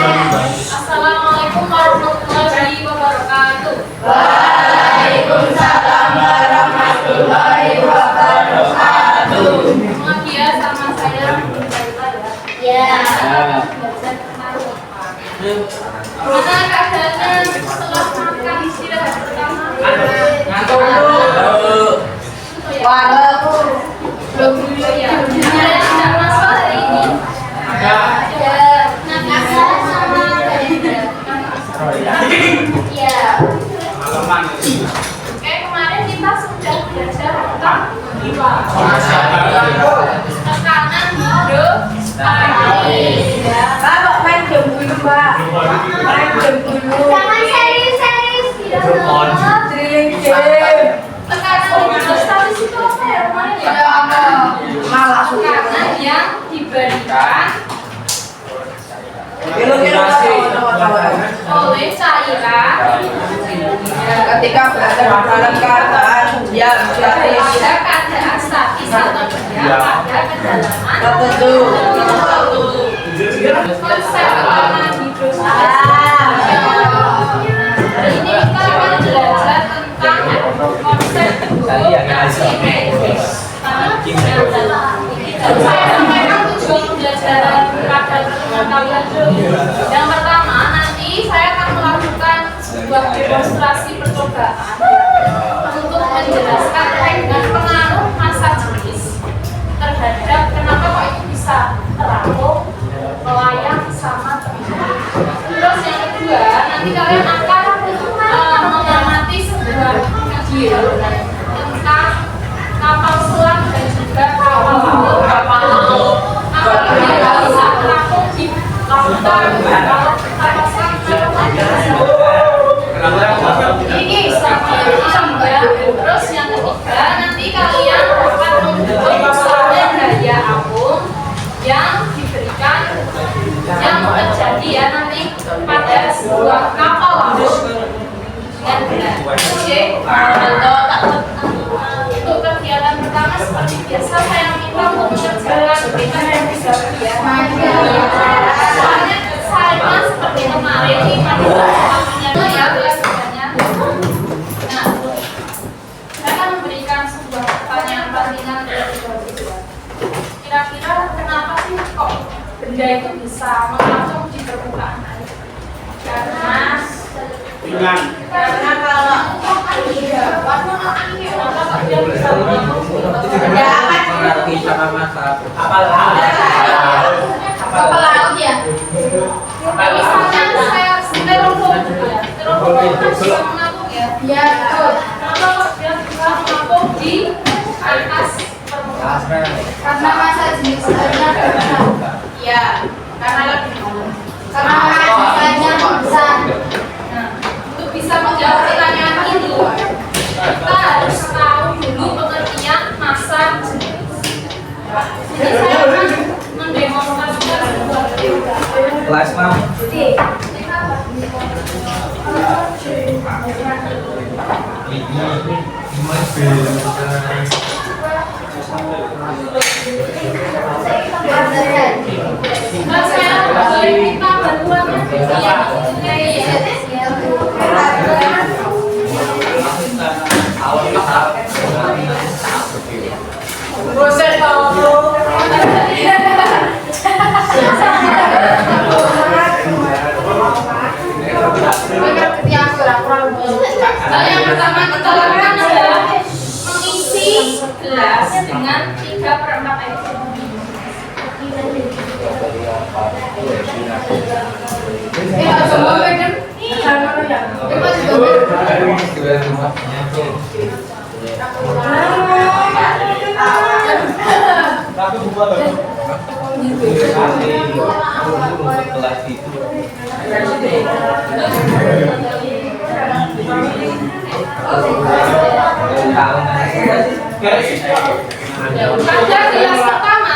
Assalamualaikum warahmatullahi wabarakatuh. Waalaikumsalam warahmatullahi wabarakatuh. Lagi ya sama saya Ya. belajar tentang gimana keadaannya setelah makan istirahat pertama? Ngantuk dulu. Walau Belum dulu ya. Ada yang tidak masuk hari ini? ada. Nah, bisa sama Ya. Oke, kemarin kita sudah belajar tentang tekanan hidrostatik. Ya. Bapak main game dulu, Pak. Main game dulu. Jangan serius-serius. Drilling game. Tekanan hidrostatis itu apa ya kemarin ya? Malah Tekanan yang diberikan oleh cairan ketika berada dalam keadaan yang statis pada keadaan statis atau tidak pada kedalaman tertentu. konsep tekanan hidrostatis. Hari ini kita akan belajar tentang konsep hidrostatis. Saya sampaikan tujuan pembelajaran pada pertemuan kalian dulu. Yang pertama, nanti saya akan melakukan sebuah demonstrasi percobaan untuk menjelaskan terkait dengan pengaruh massa jenis terhadap kenapa kok itu bisa terapung, melayang, sama terbentuk. Terus yang kedua, nanti kalian akan mengamati sebuah video tentang kapal selam dan juga kapal laut. Apakah dia bisa terapung di lautan? Kalau kapal selam ini sama ya. Terus yang ketiga, nanti kalian akan membuat misalnya daya apung yang diberikan yang terjadi ya nanti pada sebuah kapal laut dengan benar. Oke, untuk kegiatan pertama seperti biasa saya minta untuk mengerjakan bagaimana yang bisa ya. Soalnya sama seperti kemarin ini pada waktunya ya belajarnya. Nah, saya akan memberikan sebuah pertanyaan pancingan kira-kira kenapa sih kok benda itu bisa mengapung di permukaan air? Karena kalau kapal laut ya. Misalnya saya styrofoam ya, styrofoam itu bisa mengapung ya. Ya, betul. Kenapa kok dia bisa mengapung di atas permukaan? Karena masa jenis airnya besar. Ya, karena lebih Karena masa jenisnya besar. Nah, untuk bisa menjawab pertanyaan ini, kita harus tahu dulu pengertian massa jenis. Jadi saya akan mendemonstrasikan sebuah Kelas 6. Nah, saya boleh minta bantuannya yang pertama kita lakukan adalah mengisi gelas dengan 3/4 air. Pada gelas pertama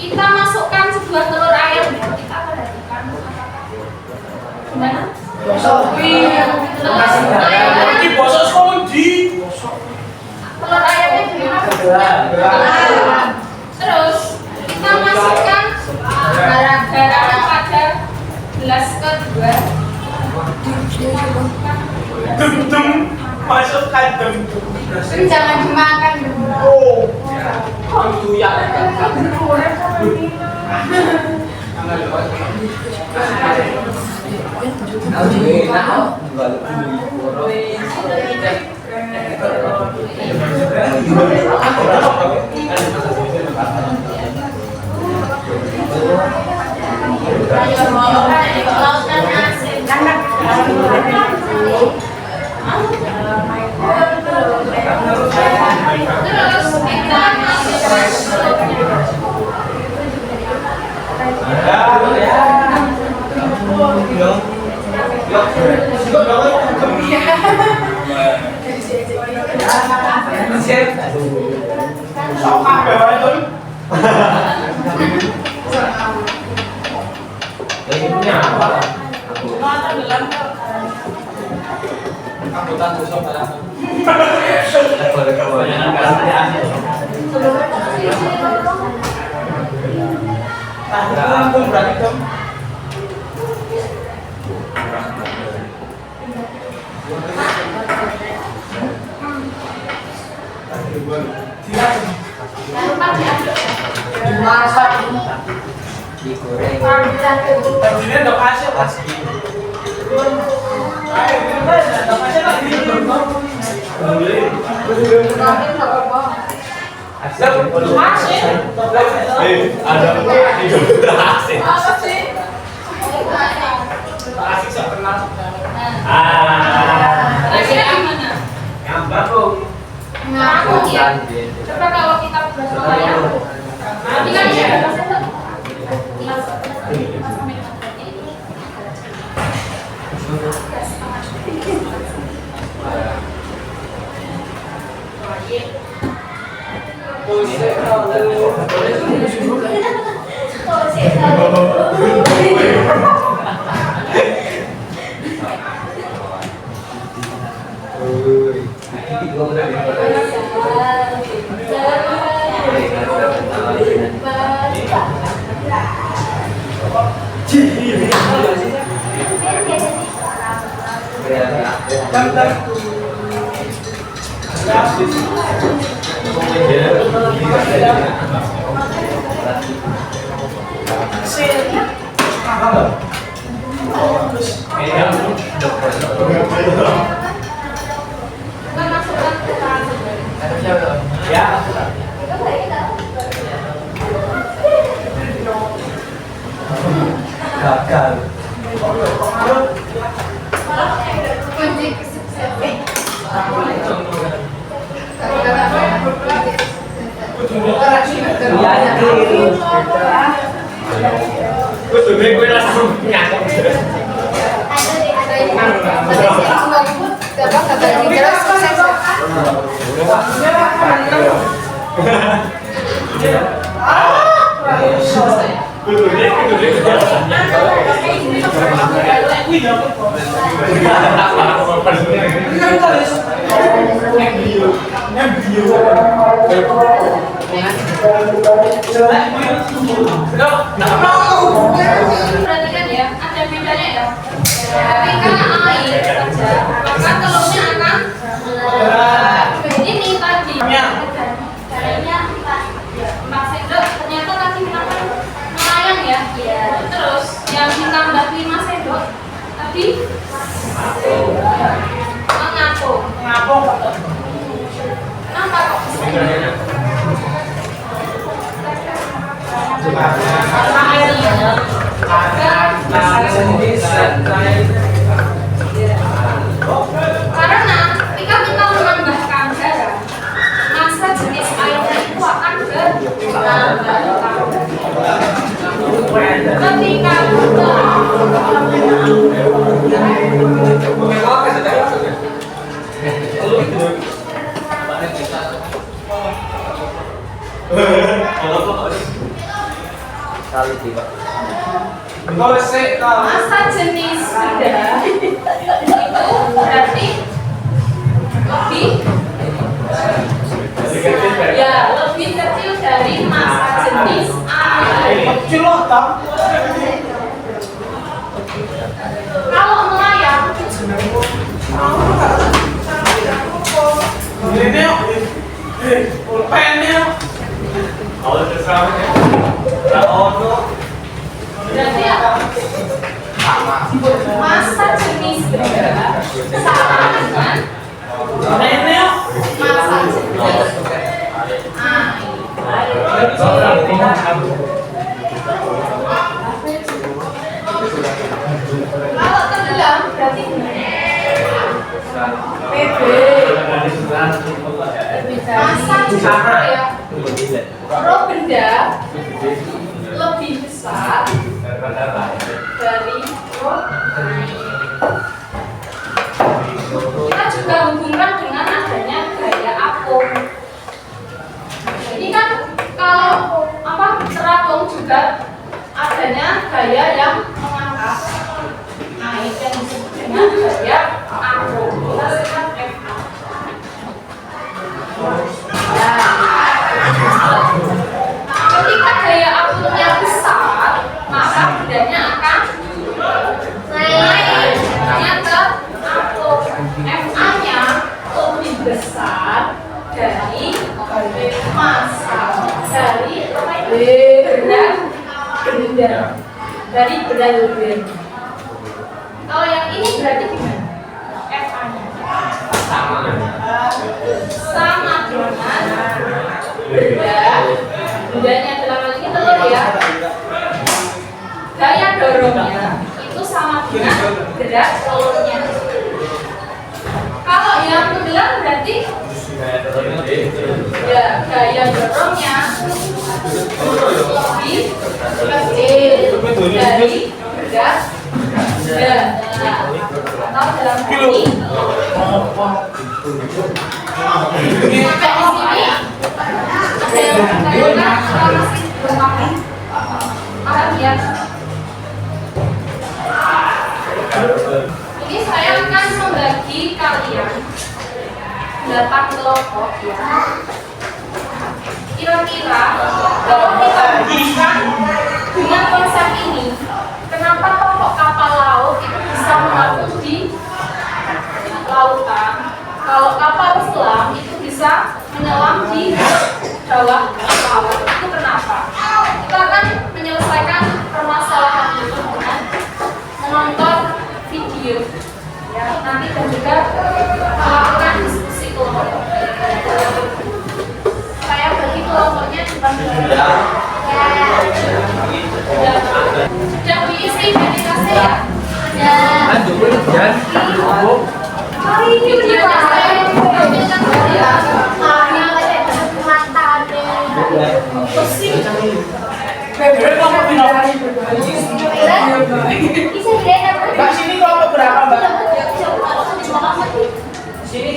kita masukkan sebuah telur ayam. Kita perhatikan apakah gimana? Telur ayamnya gimana? Terus kita masukkan garam pada Dem masukkan dem. Jangan dimakan. Oh. Itu ya. Coba kalau kita bersoalnya, nanti kan ya. Perhatikan ya, ada bedanya ya. Ketika air saja, maka telurnya akan ini tadi. Caranya 4 sendok. Ternyata tadi kenapa melayang ya? Terus yang ditambah 5 sendok tadi mengapung. Kenapa kok? Karena ketika kita menambahkan garam, masa jenis airnya itu akan bertambah. Ketika masa jenis benda itu berarti lebih kecil dari masa jenis air. Ini pulpennya. Kalau terserah ya. Berarti apa? Masa jenis benda sama dengan Ini masa jenis kalau tenggelam berarti PB masa juga ya roh benda lebih besar dari roh air. Kita juga hubungkan dengan adanya gaya atom. Ini kan kalau terapung juga adanya gaya yang mengangkat air yang disebut dengan gaya atom. Kita sebut FA. Ketika gaya atomnya besar, maka bedanya akan naik ke atom. FA-nya lebih besar dari massa dari berat benda dari berat benda. Kalau yang ini berarti gimana? FA-nya sama dengan bendanya dalam hal ini telur ya. Gaya dorongnya itu sama dengan berat telurnya. Kalau yang tenggelam berarti ya gaya dorongnya lebih kecil dari berat benda. Atau dalam hal ini sampai di sini ada yang bertanya atau masih belum paham? Paham ya? Ini saya akan membagi kalian 8 kelompok ya. Kira-kira kalau kita hubungkan dengan konsep ini, kenapa kelompok kapal laut itu bisa mengapung di lautan? Kalau kapal selam itu bisa menyelam di bawah laut, itu kenapa? Kita akan menyelesaikan permasalahan itu dengan menonton video ya, nanti dan juga melakukan diskusi kelompok. Saya bagi kelompoknya cuma sudah diisi meditasi ya. Videonya saya tampilkan ya. Mbak sini kelompok berapa Mbak? Sini.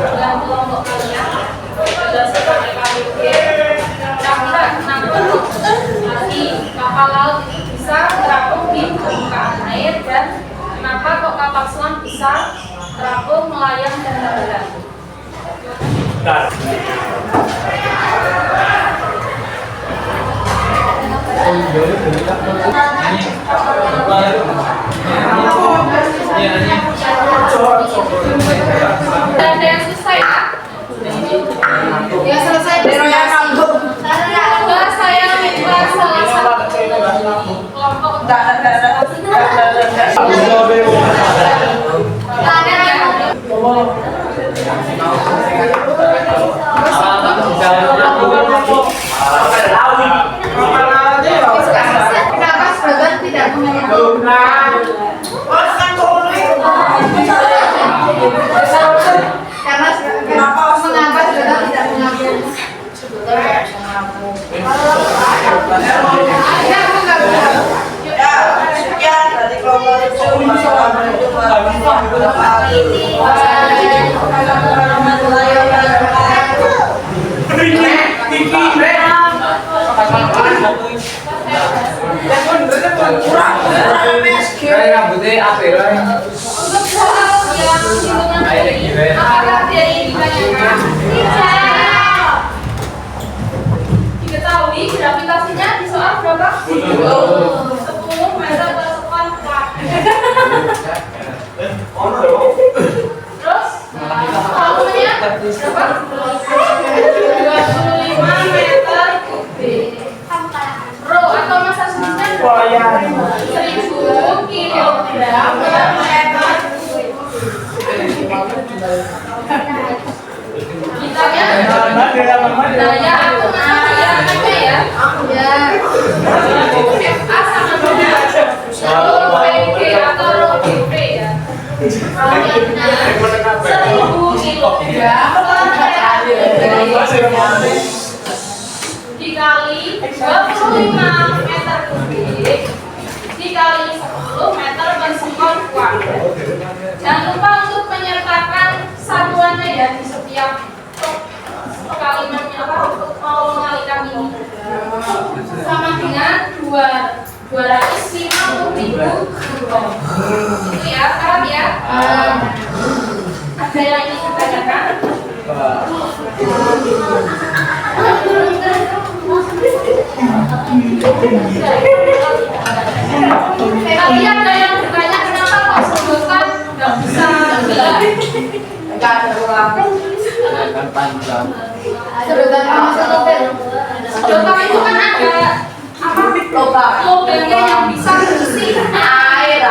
Dalam kelompok kalian sudah seperti kalian kira-kira kenapa lagi kapal laut itu bisa terapung di permukaan air dan kenapa kok kapal selam bisa terapung melayang dan tenggelam? Dan ada yang selesai ya? Ya selesai. Coba saya minta salah satu kelompok. Kenapa sebagian tidak karena mengapa sebagian tidak mengambil Rambutnya apa ya? hitungan ini, apakah dia ini ditanyakan? Tidak. Diketahui gravitasinya di soal berapa? 10 meter per sekon kuadrat. Terus volumenya berapa? 25 meter kubik. Rho atau massa jenisnya 1000 kilogram per meter kubik. Ditanya, daya atom materialnya ya. FA sama dengan rho PG atau rho GP ya. Rohnya 1000 kilogram per meter kubik dikali 25 meter kubik dikali 10 meter per sekon kuadrat. Jangan lupa untuk menyertakan satuannya ya di setiap kalimatnya untuk mau mengalihkan ini. Sama dengan 250.000 euro. Itu ya, paham ya? Ada yang ingin ditanyakan? Tadi ada yang bertanya kenapa kok sedotan nggak bisa gelar? Enggak ada ulang. Kan panjang. Sedotan sama sedotan. Sedotan itu kan ada apa? Lubangnya yang bisa mengisi Air.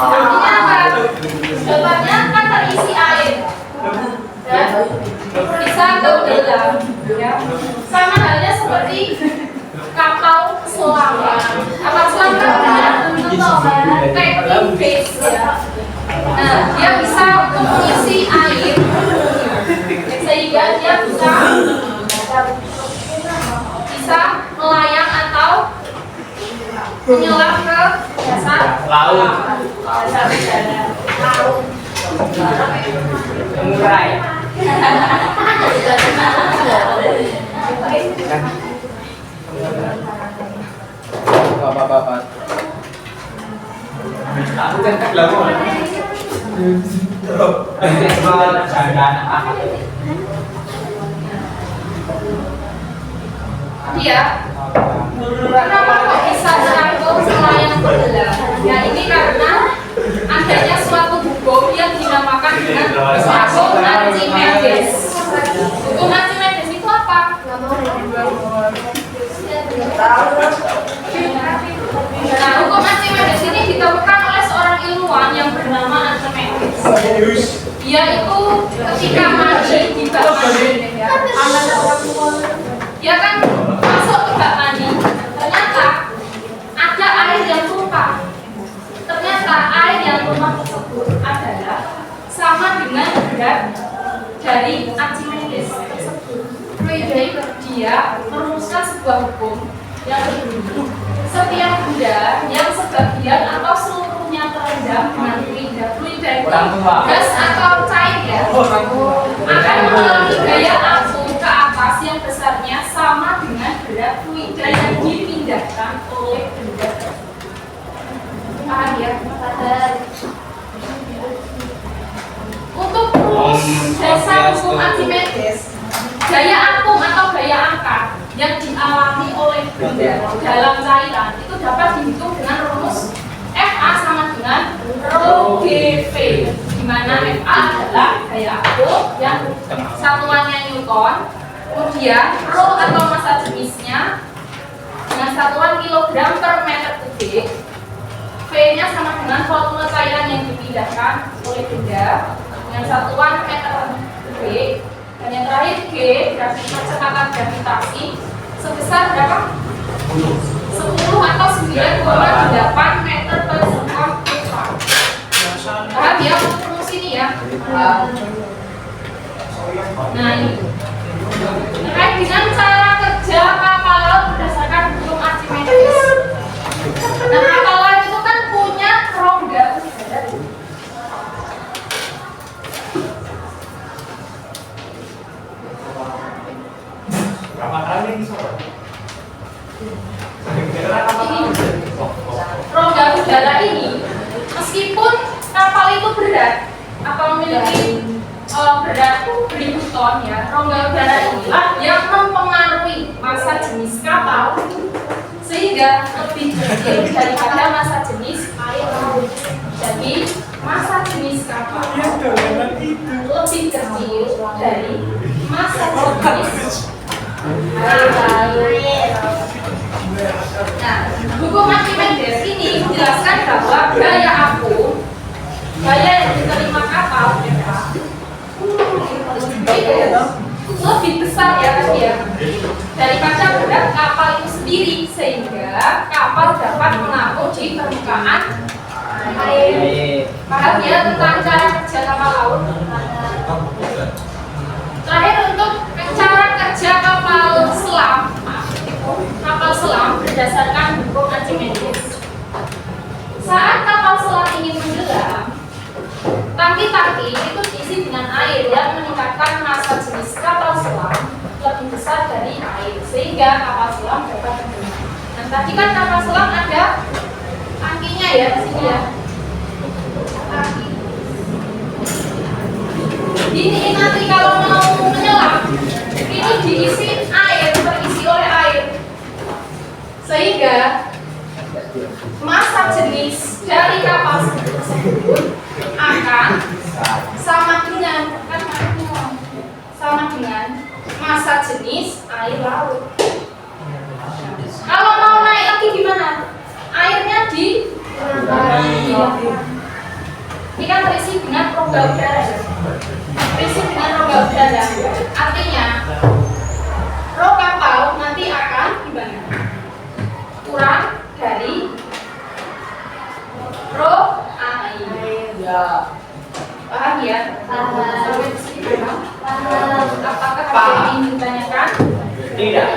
artinya apa? Sedotannya kan terisi air dan bisa tenggelam ya. Sama halnya seperti kapal selam. Kapal selam kan packing base ya. Nah, dia bisa untuk mengisi air sehingga dia bisa melayang atau menyelam ke dasar Laut. dasar laut. Mengurai. Bapak-bapak. Aku centek lagu. Dia kenapa kok bisa menyangkut melayang tenggelam? Ya ini karena adanya suatu hukum yang dinamakan dengan hukum Archimedes. Hukum Archimedes itu apa? Nah, hukum Archimedes ini ditemukan oleh seorang ilmuwan yang bernama Archimedes. Dia itu ketika mandi di bak mandi, dia kan masuk ke bak mandi, ternyata ada air yang tumpah. Ternyata air yang tumpah tersebut adalah sama dengan berat dari Archimedes tersebut. Jadi dia merumuskan sebuah hukum yang berbunyi setiap benda yang sebagian atau seluruhnya terendam dengan fluida itu gas atau cair ya akan mengalami gaya angsung ke atas yang besarnya sama dengan berat fluida yang dipindahkan oleh benda tersebut. Paham ya? Untuk rumus dasar hukum Archimedes, gaya atom atau gaya angka yang dialami oleh benda dalam cairan itu dapat dihitung dengan rumus FA sama dengan rho GV, di mana FA adalah gaya atom yang satuannya Newton, kemudian rho atau massa jenisnya dengan satuan kilogram per meter kubik, V-nya sama dengan volume cairan yang dipindahkan oleh benda dengan satuan meter kubik. Dan yang terakhir G, percepatan gravitasi sebesar berapa? 10 atau 9,8 meter per sekon kuadrat. Paham ya untuk rumus ini ya? Nah ini terkait dengan cara kerja kapal laut berdasarkan hukum Archimedes. Nah kapal laut itu kan punya rongga udara. Berapa kali ini sobat? Rongga udara ini meskipun kapal itu berat berat memiliki berat 1000 ton ya. Rongga udara inilah yang mempengaruhi massa jenis kapal sehingga lebih kecil daripada massa jenis air laut. Jadi massa jenis kapal lebih kecil dari massa jenis air laut. Nah, hukum Archimedes ini menjelaskan bahwa gaya yang diterima kapal lebih besar ya kan ya daripada berat kapal itu sendiri, sehingga kapal dapat mengapung di permukaan air. Paham ya tentang cara kerja kapal laut? Terakhir untuk cara kerja kapal selam berdasarkan hukum Archimedes. Saat kapal selam ingin menyelam, tangki-tangki itu diisi dengan air yang meningkatkan massa jenis kapal selam lebih besar dari air, sehingga kapal selam dapat menyelam. Nah, tadi kan kapal selam ada tangkinya ya di sini ya. Tangki. Ini nanti kalau mau menyelam, ini diisi air, terisi oleh air, sehingga massa jenis dari kapal tersebut akan sama dengan massa jenis air laut. Kalau mau naik lagi gimana? Airnya ini kan terisi dengan rongga udara. Artinya rong kapal nanti akan gimana? Kurang dari rho air. Ya. Paham ya? Sampai di sini paham? Apakah ada yang ingin ditanyakan? Tidak.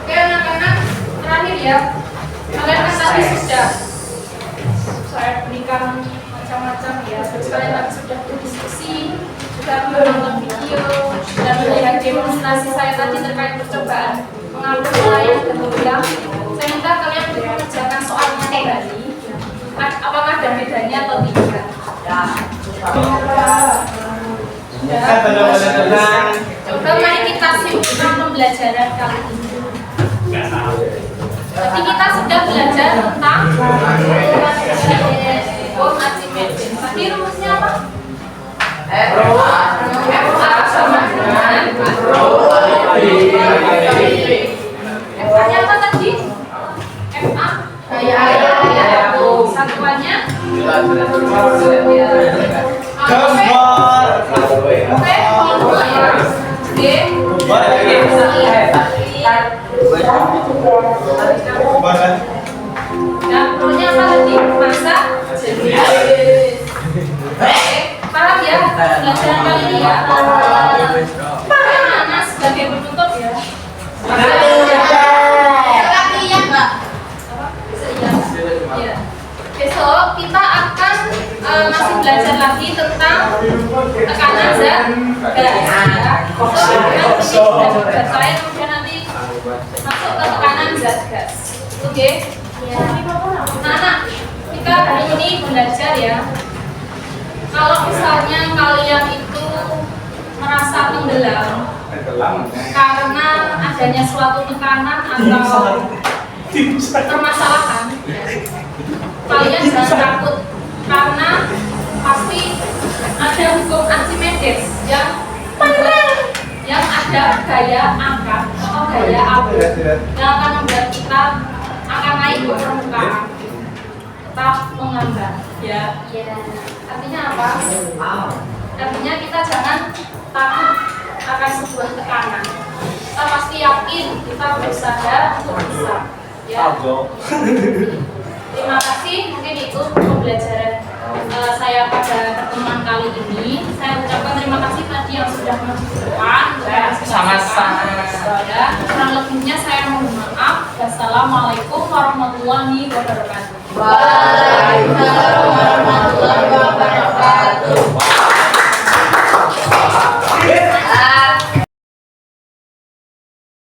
Oke anak-anak, terakhir ya. Kalian kan tadi sudah saya berikan macam-macam ya. Kalian tadi sudah berdiskusi, sudah menonton video, dan melihat demonstrasi saya tadi terkait percobaan mengangkut nelayan dan tenggelam. Saya minta kalian mengerjakan soalnya kembali. Apakah ada bedanya atau tidak? Coba mari kita simpulkan pembelajaran kali ini. Jadi kita sudah belajar tentang hukum Archimedes. Tadi rumusnya apa? FA sama dengan F-nya apa tadi? FA gaya air. Satuannya Nah, perlunya apa tadi? Massa jenis. Paham ya? Pelajaran kali ini ya. Mana sebagai penutup ya? Latihan Mbak. Iya. Besok kita akan masih belajar lagi tentang tekanan zat gas. Saya kemudian nanti masuk ke tekanan zat gas. Oke? Nah, kita hari ini belajar ya. Kalau misalnya kalian itu merasa tenggelam karena adanya suatu tekanan atau permasalahan, kalian jangan takut, karena pasti ada hukum Archimedes yang ada gaya angkat atau gaya abu yang akan membuat kita akan naik ke permukaan, tetap mengambang ya. Artinya apa? Artinya kita jangan takut akan sebuah tekanan, kita pasti yakin kita berusaha untuk bisa ya. Terima kasih, mungkin itu pembelajaran saya pada pertemuan kali ini. Saya ucapkan terima kasih tadi yang sudah maju ke depan. Sama-sama. Ya, kurang lebihnya saya mohon maaf. Wassalamualaikum. Assalamualaikum warahmatullahi wabarakatuh. Waalaikumsalam warahmatullahi